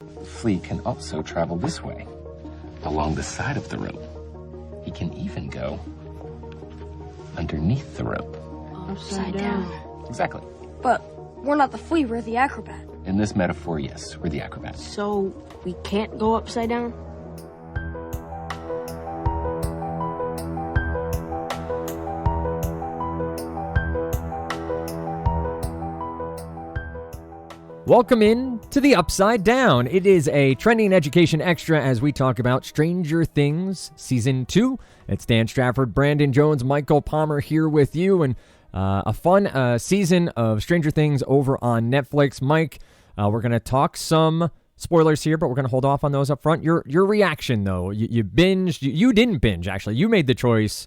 The flea can also travel this way, along the side of the rope. He can even go underneath the rope. Upside down. Exactly. But we're not the flea, we're the acrobat. In this metaphor, yes, we're the acrobats. So we can't go upside down? Welcome in to the Upside Down. It is a trending education extra as we talk about Stranger Things Season 2. It's Dan Strafford, Brandon Jones, Michael Palmer here with you, and a fun season of Stranger Things over on Netflix. Mike, we're going to talk some spoilers here, but we're going to hold off on those up front. Your reaction, though, you binged. You didn't binge, actually. You made the choice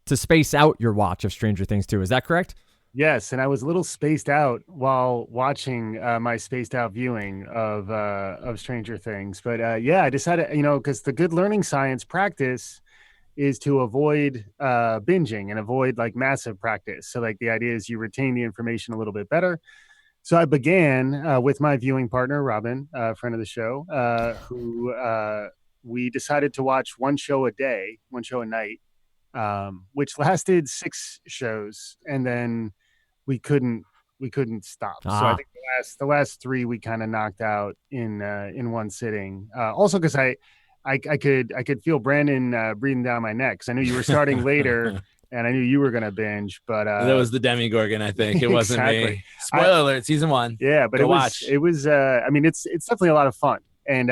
to space out your watch of Stranger Things 2. Is that correct? Yes, and I was a little spaced out while watching my spaced out viewing of Stranger Things. But yeah, I decided, because the good learning science practice is to avoid binging and avoid like massive practice. So like the idea is you retain the information a little bit better. So I began with my viewing partner, Robin, friend of the show, who we decided to watch one show a day, one show a night, which lasted 6 shows, and then we couldn't stop. So I think the last 3 we kind of knocked out in one sitting. Also because I could feel Brandon breathing down my neck because I knew you were starting later and I knew you were gonna binge. But that was the Demogorgon, I think. It wasn't exactly. me. Spoiler alert, season 1. Yeah, but it was I mean it's definitely a lot of fun. And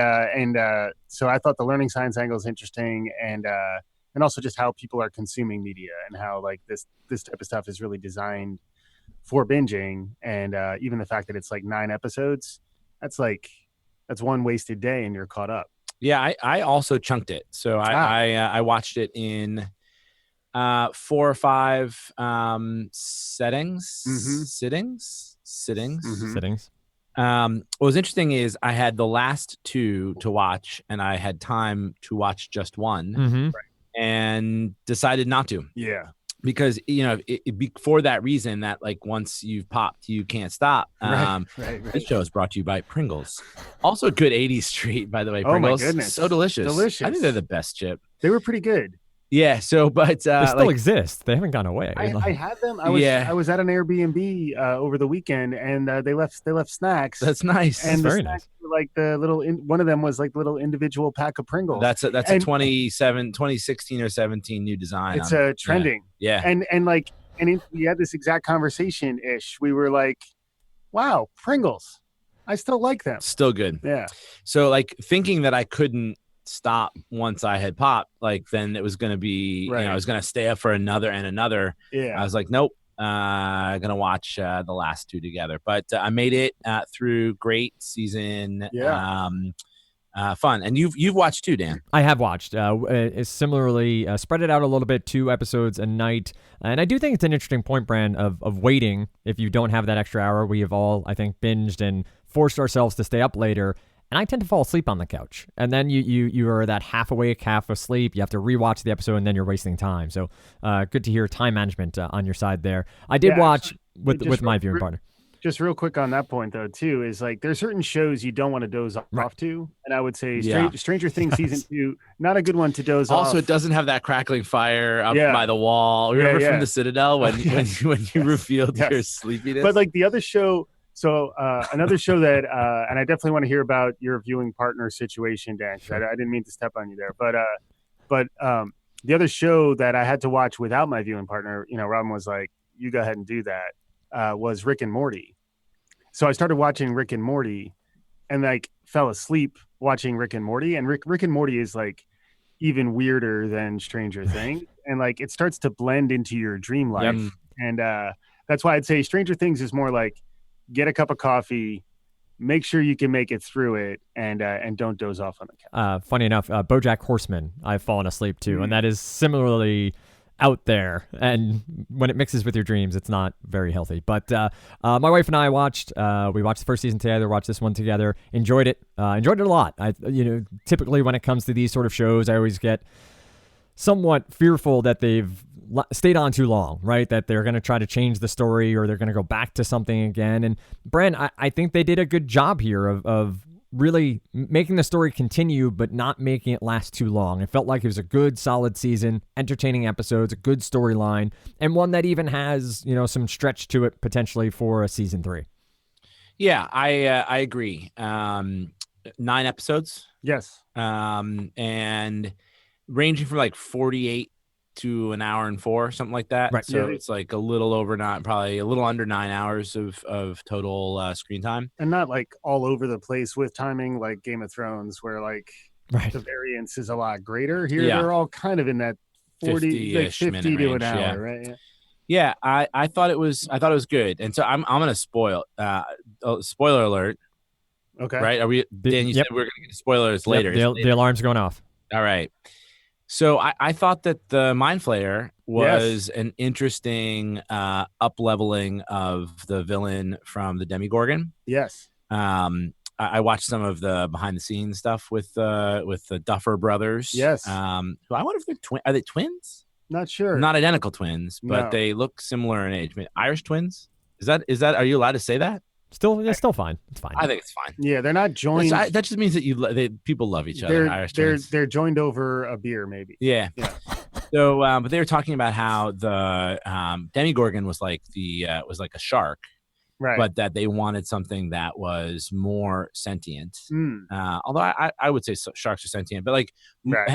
so I thought the learning science angle is interesting, and also just how people are consuming media and how like this type of stuff is really designed for binging. And even the fact that it's like 9 episodes, that's one wasted day and you're caught up. Yeah, I also chunked it. So I watched it in 4 or 5 sittings. What was interesting is I had the last 2 to watch, and I had time to watch just one, and decided not to. Yeah. Because, for that reason that like once you've popped, you can't stop. Right. This show is brought to you by Pringles. Also a good 80s treat, by the way. Pringles. Oh my goodness. So delicious. Delicious. I think they're the best chip. They were pretty good. Yeah. So, but they still exist. They haven't gone away. I had them. I was at an Airbnb over the weekend, and they left snacks. That's nice. And That's the very snacks were like the little. One of them was like the little individual pack of Pringles. That's a 2016 or 17 new design. It's trending. Yeah. And we had this exact conversation ish. We were like, "Wow, Pringles! I still like them. Still good." Yeah. So like thinking that I couldn't stop once I had popped, like then it was going to be, I was going to stay up for another and another. Yeah. I was like, nope, gonna watch the last 2 together. But I made it through. Great season. Yeah. Fun. And you've watched too, Dan. I have watched. Similarly, spread it out a little bit, 2 episodes a night. And I do think it's an interesting point, Brand, of waiting. If you don't have that extra hour, we have all, I think, binged and forced ourselves to stay up later. And I tend to fall asleep on the couch. And then you are that half awake, half asleep. You have to rewatch the episode, and then you're wasting time. So good to hear time management on your side there. I did watch with my viewing partner. Just real quick on that point, though, too, is like there's certain shows you don't want to doze off to. And I would say Stranger Things Season 2, not a good one to doze off. Also, it doesn't have that crackling fire up by the wall. Remember from the Citadel when you revealed your sleepiness? But like the other show... So another show that, and I definitely want to hear about your viewing partner situation, Dan, because I didn't mean to step on you there. But the other show that I had to watch without my viewing partner, Robin was like, you go ahead and do that, was Rick and Morty. So I started watching Rick and Morty and like fell asleep watching Rick and Morty. And Rick and Morty is like even weirder than Stranger Things. And like it starts to blend into your dream life. Yep. And that's why I'd say Stranger Things is more like, get a cup of coffee, make sure you can make it through it, and don't doze off on the couch. Funny enough, BoJack Horseman, I've fallen asleep to, and that is similarly out there. And when it mixes with your dreams, it's not very healthy. But my wife and I we watched the first season together, watched this one together, enjoyed it a lot. Typically when it comes to these sort of shows, I always get somewhat fearful that they've stayed on too long, right? That they're going to try to change the story or they're going to go back to something again. And Brand, I think they did a good job here of really making the story continue, but not making it last too long. It felt like it was a good, solid season, entertaining episodes, a good storyline, and one that even has, some stretch to it potentially for a season 3. Yeah, I agree. 9 episodes. Yes. And ranging from like 48 to an hour and 4, something like that. Right. So it's like a little over probably a little under 9 hours of total screen time. And not like all over the place with timing like Game of Thrones, where like the variance is a lot greater. Here they're all kind of in that 50 to an hour, right? Yeah, I thought it was good. And so I'm gonna spoil spoiler alert. Okay. Right. Are we Dan, you said we we're gonna get spoilers later. The alarm's going off. All right. So I thought that the Mind Flayer was an interesting up-leveling of the villain from the Demigorgon. Yes. I watched some of the behind-the-scenes stuff with the Duffer brothers. Yes. Who I wonder if they're are they twins? Not sure. Not identical twins, but they look similar in age. I mean, Irish twins? Is that? Are you allowed to say that? It's still fine. It's fine. I think it's fine. Yeah, they're not joined. That just means that people love each other. Irish twins. They're joined over a beer, maybe. Yeah. So, but they were talking about how the Demigorgon was like was like a shark, right? But that they wanted something that was more sentient. Although I would say sharks are sentient, but like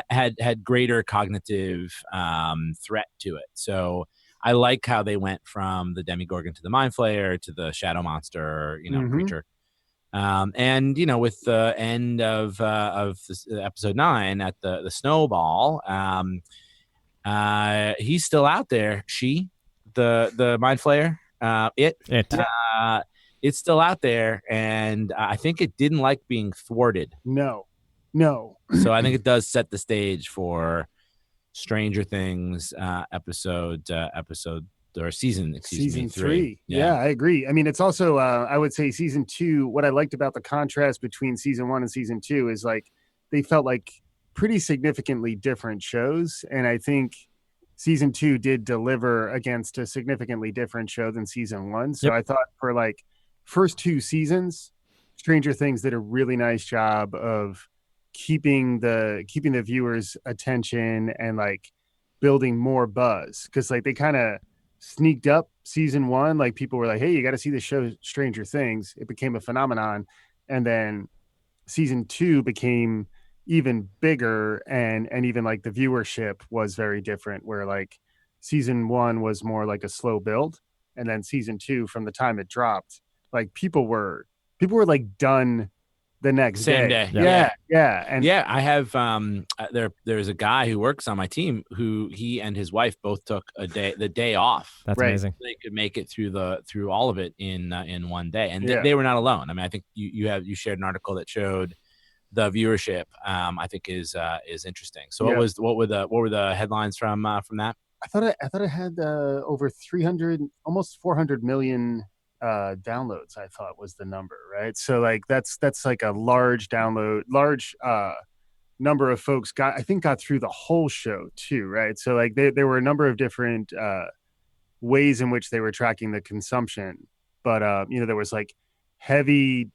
had greater cognitive threat to it. So I like how they went from the Demigorgon to the Mind Flayer to the Shadow Monster, creature. And with the end of this, episode 9 at the snowball, he's still out there. The Mind Flayer, it's still out there, and I think it didn't like being thwarted. No. So I think it does set the stage for Stranger Things episode or season 3. Yeah, I agree. I mean, it's also I would say season 2, what I liked about the contrast between season 1 and season 2 is like they felt like pretty significantly different shows, and I think season 2 did deliver against a significantly different show than season 1. So I thought for like first 2 seasons, Stranger Things did a really nice job of keeping the viewers' attention and like building more buzz, because like they kind of sneaked up season 1. Like people were like, hey, you got to see the show Stranger Things. It became a phenomenon, and then season 2 became even bigger, and even like the viewership was very different, where like season 1 was more like a slow build, and then season 2, from the time it dropped, like people were like done the next same day. Yeah. And I have there's a guy who works on my team who he and his wife both took the day off. That's amazing. They could make it through all of it in one day, and they were not alone. I mean, I think you shared an article that showed the viewership. I think is interesting. So what were the headlines from that? I thought it had over 300, almost 400 million downloads. I thought was the number, right? So like that's like a large number of folks got through the whole show too, right? So like there were a number of different ways in which they were tracking the consumption, but there was like heavy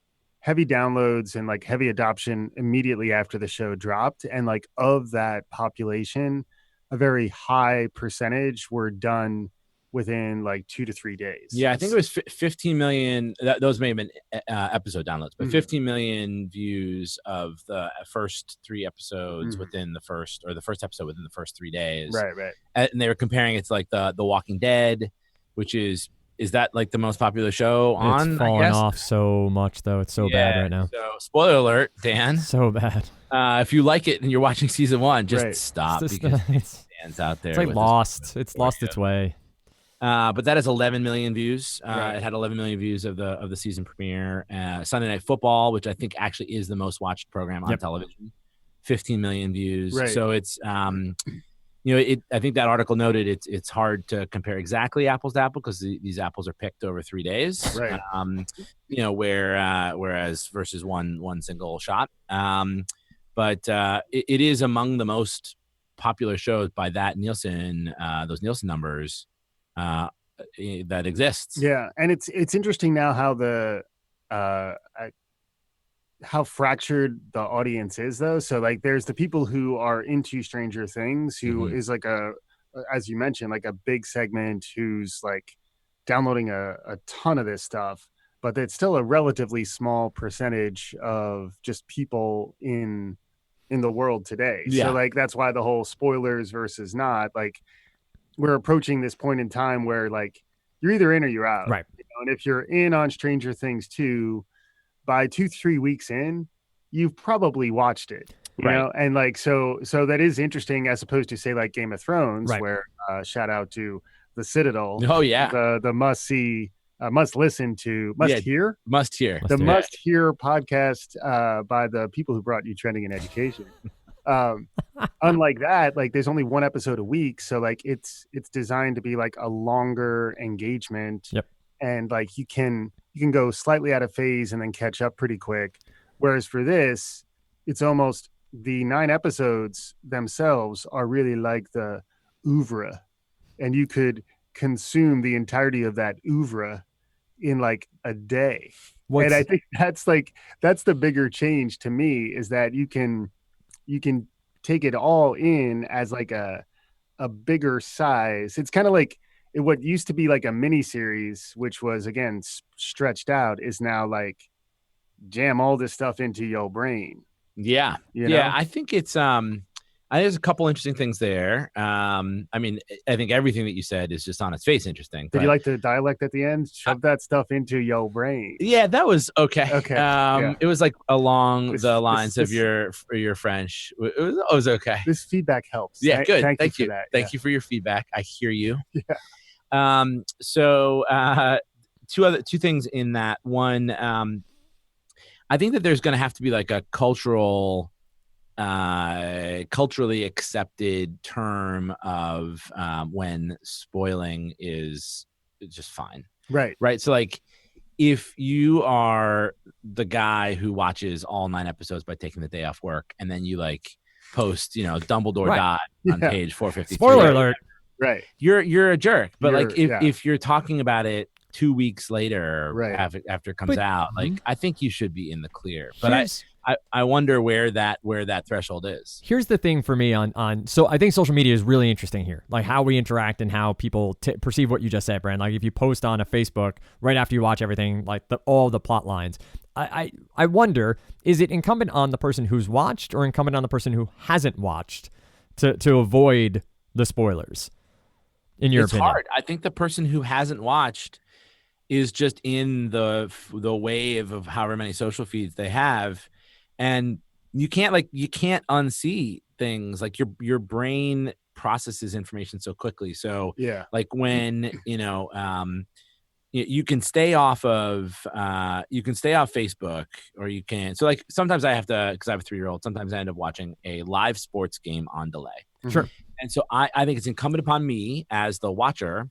downloads and like heavy adoption immediately after the show dropped, and like of that population, a very high percentage were done within like 2 to 3 days. Yeah, I think it was 15 million. Those may have been episode downloads, but 15 million views of the first 3 episodes within the first episode within the first 3 days. Right. And they were comparing it to like the Walking Dead, which is that like the most popular show on? It's falling off so much though. It's so bad right now. So spoiler alert, Dan. So bad. If you like it and you're watching season 1, just stop, because Dan's out there. It's like lost. It's lost its way. But that is 11 million views. It had 11 million views of the season premiere. Sunday Night Football, which I think actually is the most watched program on television, 15 million views. Right. So it's I think that article noted it's hard to compare exactly apples to apples, because these apples are picked over 3 days. Right. Whereas versus one single shot. But it is among the most popular shows by that Nielsen, those Nielsen numbers. That exists. Yeah, and it's interesting now how the how fractured the audience is, though. So like there's the people who are into Stranger Things, who is like as you mentioned, like a big segment who's like downloading a ton of this stuff, but it's still a relatively small percentage of just people in the world today. So like that's why the whole spoilers versus not, like we're approaching this point in time where like you're either in or you're out. Right. You know? And if you're in on Stranger Things 2, by 2-3 weeks in, you've probably watched it. You know, and like so that is interesting as opposed to say like Game of Thrones, where shout out to the Citadel. Oh yeah, the must see, must listen to, must hear must hear podcast by the people who brought you Trending in Education. Unlike that, like there's only one episode a week, so like it's designed to be like a longer engagement. And like you can go slightly out of phase and then catch up pretty quick. Whereas for this, it's almost the 9 episodes themselves are really like the oeuvre, and you could consume the entirety of that oeuvre in like a day. And I think that's the bigger change to me, is that you can take it all in as like a bigger size. It's kind of like what used to be like a mini series, which was again stretched out, is now like jam all this stuff into your brain. Yeah. You know? Yeah. I think it's, there's a couple interesting things there. I mean, I think everything that you said is just on its face interesting. Did you like the dialect at the end? Shove that stuff into your brain. Yeah, that was okay. Okay. It was like along the lines of your French. It was okay. This feedback helps. Yeah, good. Thank you. For that. Thank you for your feedback. I hear you. Yeah. So two things in that. One, I think that there's going to have to be like a culturally accepted term of when spoiling is just fine. Right. So like if you are the guy who watches all 9 episodes by taking the day off work, and then you like post, Dumbledore died on page 453. Spoiler alert. Right. You're a jerk. But if you're talking about it 2 weeks later, after it comes out, like I think you should be in the clear. But I wonder where that threshold is. Here's the thing for me on so I think social media is really interesting here, like how we interact and how people perceive what you just said, Brand. Like if you post on a Facebook right after you watch everything, like all the plot lines, I wonder, is it incumbent on the person who's watched or incumbent on the person who hasn't watched to avoid the spoilers? In your opinion, it's hard. I think the person who hasn't watched is just in the wave of however many social feeds they have, and you can't unsee things. Like your brain processes information so quickly. So like when you can stay off of Facebook, or you can. So like sometimes I have to, because I have a 3-year-old. Sometimes I end up watching a live sports game on delay. Sure. And so I think it's incumbent upon me as the watcher,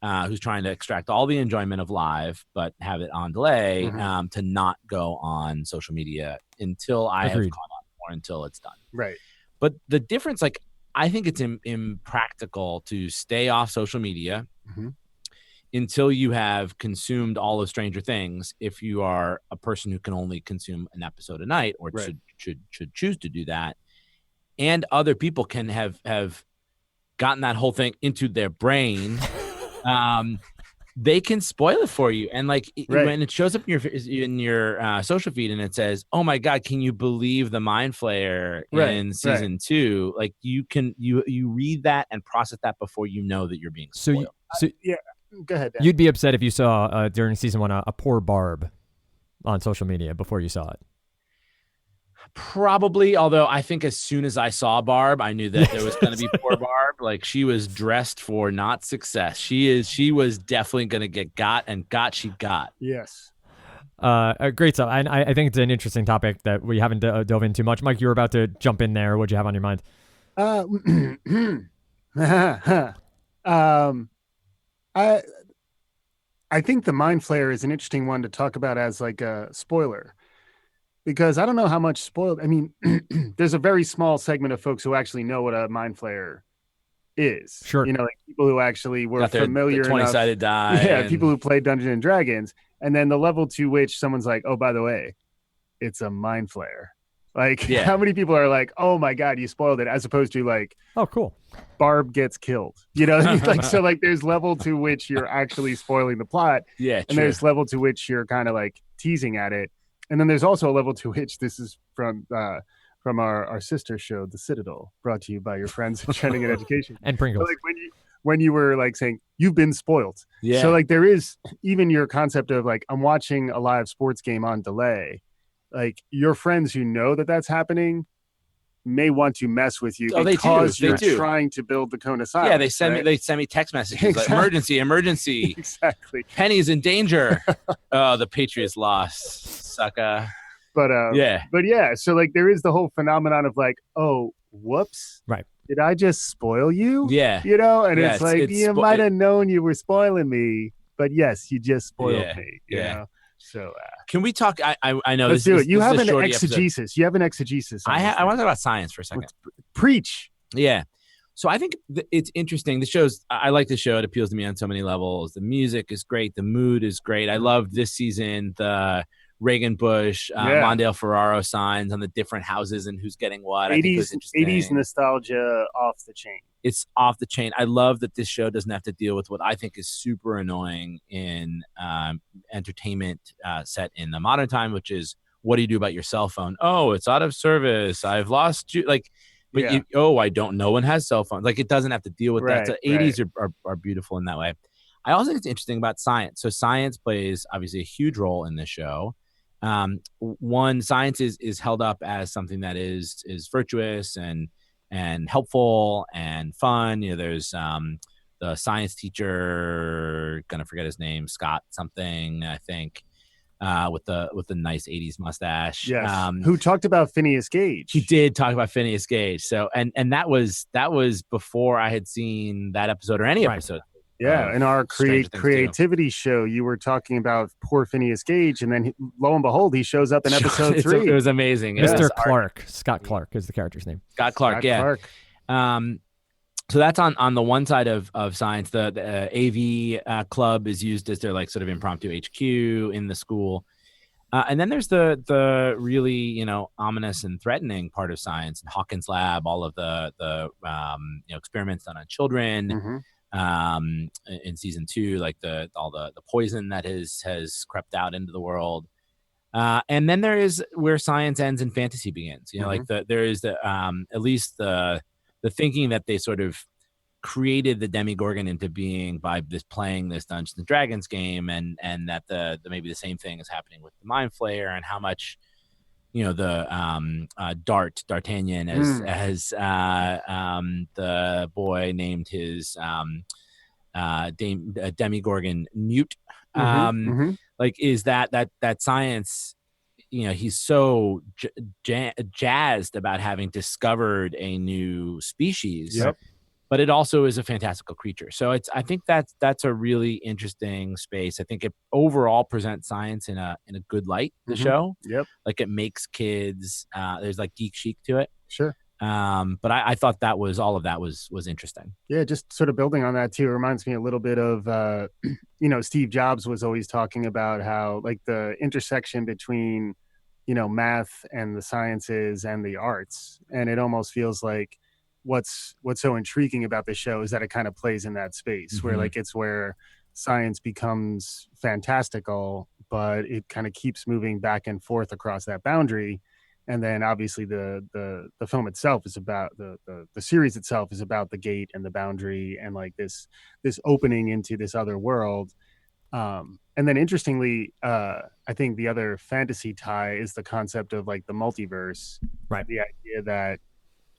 who's trying to extract all the enjoyment of live, but have it on delay, to not go on social media until I have caught on, or until it's done. Right. But the difference, like, I think it's impractical to stay off social media until you have consumed all of Stranger Things. If you are a person who can only consume an episode a night, or should choose to do that, and other people can have gotten that whole thing into their brain, they can spoil it for you. And like when it shows up in your social feed and it says, "Oh my God, can you believe the Mind Flayer in season 2?" Like you read that and process that before you know that you're being spoiled. So yeah, go ahead, Dan. You'd be upset if you saw during season 1 a poor Barb on social media before you saw it. Probably, although I think as soon as I saw Barb, I knew that there was going to be poor Barb. Like she was dressed for not success. She was definitely going to get got, and she got. Yes. Great stuff. I think it's an interesting topic that we haven't dove into much. Mike, you were about to jump in there. What'd you have on your mind? I think the Mind Flayer is an interesting one to talk about as like a spoiler, because I don't know how much spoiled. I mean, there's a very small segment of folks who actually know what a Mind Flayer is. Sure. Like people who actually were familiar. 20-sided die. Yeah, people who played Dungeons and Dragons. And then the level to which someone's like, "Oh, by the way, it's a mind flare. Like, how many people are like, oh my God, you spoiled it, as opposed to like, oh, cool, Barb gets killed. You know, like, so like there's level to which you're actually spoiling the plot. Yeah. And there's level to which you're kind of like teasing at it. And then there's also a level to which this is from our sister show, The Citadel, brought to you by your friends at Trending in Education. And Pringles. So like when you were like saying, you've been spoiled. Yeah. So like there is even your concept of like, I'm watching a live sports game on delay. Like your friends who know that that's happening may want to mess with you because you're trying to build the cone of silence. Yeah, they send me text messages exactly. like emergency. Exactly. Penny's in danger. Oh, the Patriots lost. Sucker. But so like there is the whole phenomenon of like, oh, whoops. Right. Did I just spoil you? Yeah. You know, and it's like you might have known you were spoiling me, but yes, you just spoiled me. You know? So can we talk? I know. Let's do it. You have an exegesis. Episode. You have an exegesis. I want to talk about science for a second. Preach. Yeah. So I think it's interesting. The show's. I like the show. It appeals to me on so many levels. The music is great. The mood is great. I loved this season the Reagan Bush, Mondale Ferraro signs on the different houses and who's getting what. 80s nostalgia off the chain. It's off the chain. I love that this show doesn't have to deal with what I think is super annoying in entertainment set in the modern time, which is what do you do about your cell phone? Oh, it's out of service. I've lost you. Like, but I don't. No one has cell phones. Like, it doesn't have to deal with that. So 80s are beautiful in that way. I also think it's interesting about science. So science plays obviously a huge role in this show. One, science is held up as something that is virtuous and helpful and fun. You know, there's the science teacher, gonna forget his name, Scott something, I think, with the nice 80s mustache. Yes. Who talked about Phineas Gage. He did talk about Phineas Gage. So and that was before I had seen that episode or any episode. Yeah, in our creativity show, you were talking about poor Phineas Gage, and then lo and behold, he shows up in episode 3. It was amazing. Mr. Clark. Scott Clark is the character's name. Scott Clark, Clark. So that's on the one side of science. The AV club is used as their like sort of impromptu HQ in the school. And then there's the really, ominous and threatening part of science, and Hawkins lab, all of the experiments done on children. Mm-hmm. In season 2, like all the poison that has crept out into the world, and then there is where science ends and fantasy begins. Like there is at least the thinking that they sort of created the Demigorgon into being by playing this Dungeons and Dragons game, and that the maybe the same thing is happening with the Mind Flayer, and how much the D'Artagnan as the boy named his Demigorgon Newt, like is that science, he's so jazzed about having discovered a new species. Yep. But it also is a fantastical creature. So I think that's a really interesting space. I think it overall presents science in a good light, the show. Yep. Like it makes kids, there's like geek chic to it. Sure. But I thought all of that was interesting. Yeah, just sort of building on that too, it reminds me a little bit of, Steve Jobs was always talking about how like the intersection between, math and the sciences and the arts. And it almost feels like, what's so intriguing about the show is that it kind of plays in that space where like it's where science becomes fantastical, but it kind of keeps moving back and forth across that boundary. And then obviously the film itself is about the series itself is about the gate and the boundary and like this opening into this other world. And then interestingly, I think the other fantasy tie is the concept of like the multiverse, right? The idea that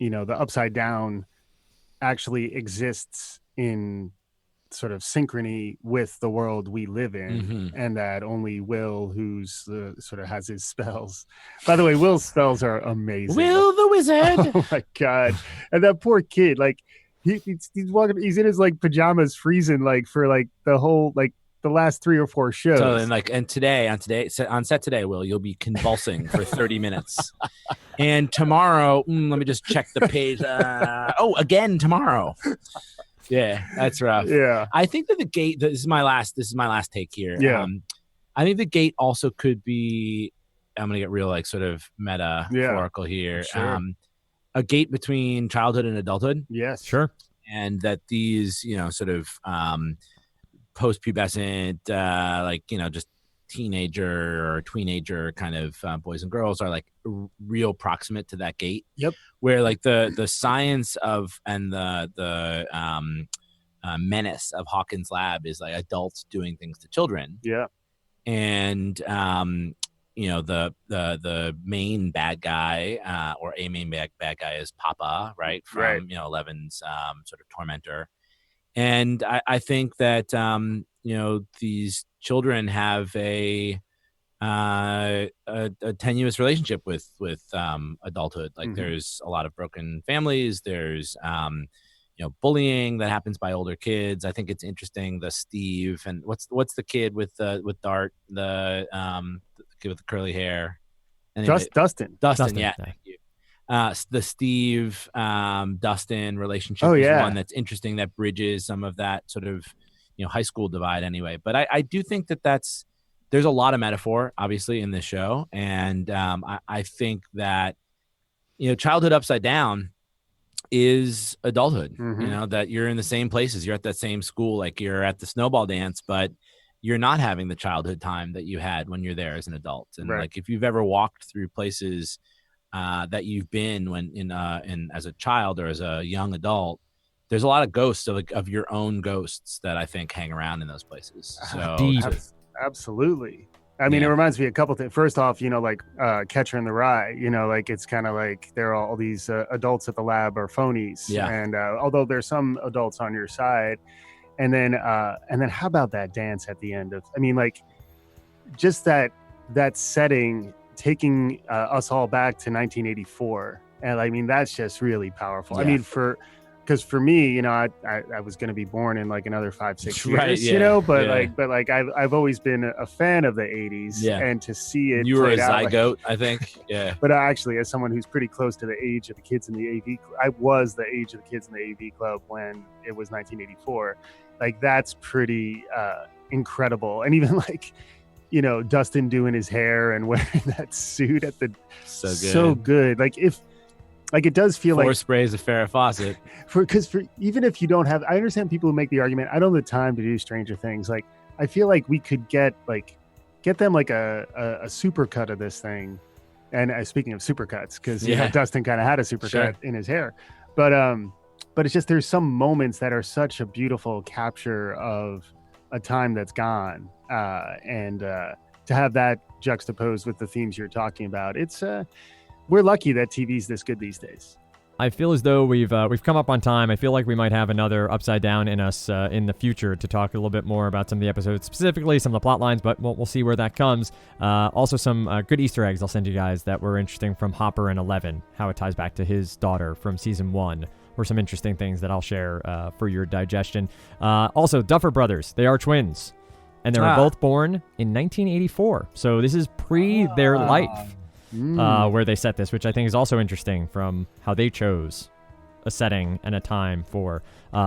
the Upside Down actually exists in sort of synchrony with the world we live in, and that only Will, who's sort of has his spells. By the way, Will's spells are amazing. Will the wizard! Oh my god! And that poor kid, like he's walking, he's in his like pajamas, freezing like for like the whole like the last 3 or 4 shows. So on set today, Will, you'll be convulsing for 30 minutes. And tomorrow, let me just check the page. Again tomorrow. Yeah, that's rough. Yeah. I think that the gate, this is my last take here. Yeah. I think the gate also could be I'm gonna get real like sort of metaphorical here. Sure. A gate between childhood and adulthood. Yes. Sure. And that these, sort of post-pubescent, just teenager or tweenager kind of boys and girls are like real proximate to that gate. Yep. Where like the science of and the menace of Hawkins' lab is like adults doing things to children. Yeah. And the main bad guy or a main bad guy is Papa, right? From Eleven's sort of tormentor. And I think that these children have a tenuous relationship with adulthood. Like there's a lot of broken families. There's bullying that happens by older kids. I think it's interesting. The Steve and what's the kid with Dart, the kid with the curly hair. Anyway, Dustin. Yeah. Thank you. The Steve Dustin relationship is one that's interesting, that bridges some of that sort of high school divide anyway. But I do think that there's a lot of metaphor obviously in this show, and I think that childhood upside down is adulthood. That you're in the same places, you're at that same school, like you're at the snowball dance, but you're not having the childhood time that you had when you're there as an adult. And like if you've ever walked through places that you've been when in as a child or as a young adult, there's a lot of ghosts of your own ghosts that I think hang around in those places. So deep. Absolutely. I mean, it reminds me of a couple things. First off, like Catcher in the Rye, like it's kind of like they're all these adults at the lab are phonies. Yeah. And although there's some adults on your side, and then how about that dance at the end of, I mean, like just that setting, taking us all back to 1984. And I mean, that's just really powerful. Yeah. I mean, because for me, I was going to be born in like another 5-6 years, but I've always been a fan of the 80s, and to see it. You were a zygote, I think. Yeah. But actually, as someone who's pretty close to the age of the kids in the AV, I was the age of the kids in the AV club when it was 1984. Like that's pretty incredible. And even like, Dustin doing his hair and wearing that suit at the so good. Like it does feel like 4 sprays of Farrah Fawcett. Because even if you don't have, I understand people who make the argument, I don't have the time to do Stranger Things. Like I feel like we could get them like a super cut of this thing. And speaking of super cuts, because Dustin kind of had a super cut in his hair, but it's just there's some moments that are such a beautiful capture of a time that's gone, and to have that juxtaposed with the themes you're talking about, it's we're lucky that TV's this good these days. I feel as though we've come up on time. I feel like we might have another Upside Down in us in the future to talk a little bit more about some of the episodes, specifically some of the plot lines, but we'll see where that comes. Also, some good Easter eggs I'll send you guys that were interesting from Hopper and 11, how it ties back to his daughter from season 1. Were some interesting things that I'll share for your digestion. Also, Duffer Brothers, they are twins, and they were both born in 1984. So this is pre their life. Where they set this, which I think is also interesting from how they chose a setting and a time for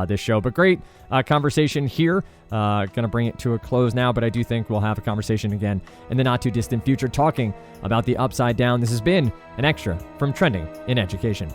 this show. But great conversation here. Gonna bring it to a close now, but I do think we'll have a conversation again in the not too distant future talking about the Upside Down. This has been an extra from Trending in Education.